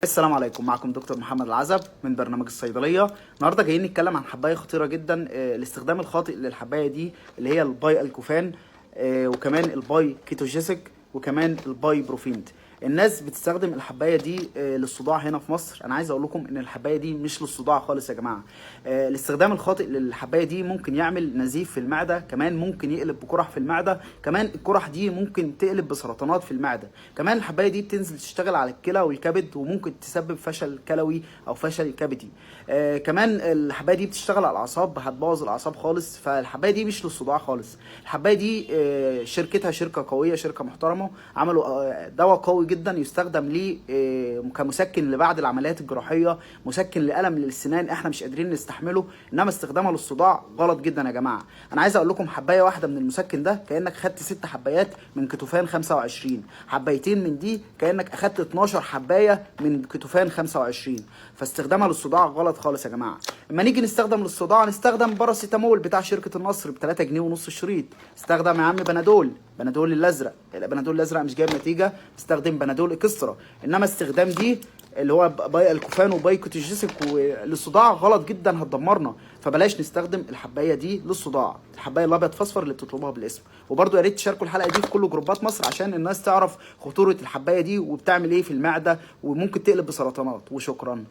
السلام عليكم. معكم دكتور محمد العزب من برنامج الصيدليه. النهارده جايين نتكلم عن حبايه خطيره جدا، الاستخدام الخاطئ للحبايه دي اللي هي الباي الكوفان، وكمان الباي كيتوجيسيك، وكمان الباي بروفيند. الناس بتستخدم الحبايه دي للصداع هنا في مصر. انا عايز اقول لكم ان الحبايه دي مش للصداع خالص يا جماعه. الاستخدام الخاطئ للحبايه دي ممكن يعمل نزيف في المعده، كمان ممكن يقلب بقرح في المعده، كمان القرح دي ممكن تقلب بسرطانات في المعده. كمان الحبايه دي بتنزل تشتغل على الكلى والكبد وممكن تسبب فشل كلوي او فشل كبدي. كمان الحبايه دي بتشتغل على الاعصاب، هتبوظ الاعصاب خالص. فالحبايه دي مش للصداع خالص. الحبايه دي شركتها شركه قويه، شركه محترمه، عملوا دواء قوي جدا يستخدم ليه كمسكن لبعض العمليات الجراحيه، مسكن لالم للسنان احنا مش قادرين نستحمله، انما استخدامها للصداع غلط جدا يا جماعه. انا عايز اقول لكم حبايه واحده من المسكن ده كانك خدت 6 حبايات من كتوفان 25، حبايتين من دي كانك اخدت 12 حبايه من كتوفان 25. فاستخدامها للصداع غلط خالص يا جماعه. اما نيجي نستخدم للصداع نستخدم باراسيتامول بتاع شركه النصر ب 3 جنيه ونص الشريط. استخدم يا عم بنادول الازرق. البنادول الازرق مش جايب نتيجه، استخدم بنادول اكسترا. انما استخدام دي اللي هو باي الكوفان وباي كوتيجيسيك للصداع غلط جدا، هتدمرنا. فبلاش نستخدم الحبايه دي للصداع، الحبايه الابيض فاصفر اللي بتطلبوها بالاسم. وبرده يا ريت تشاركوا الحلقه دي في كل جروبات مصر عشان الناس تعرف خطوره الحبايه دي وبتعمل ايه في المعده وممكن تقلب بسرطانات. وشكرا.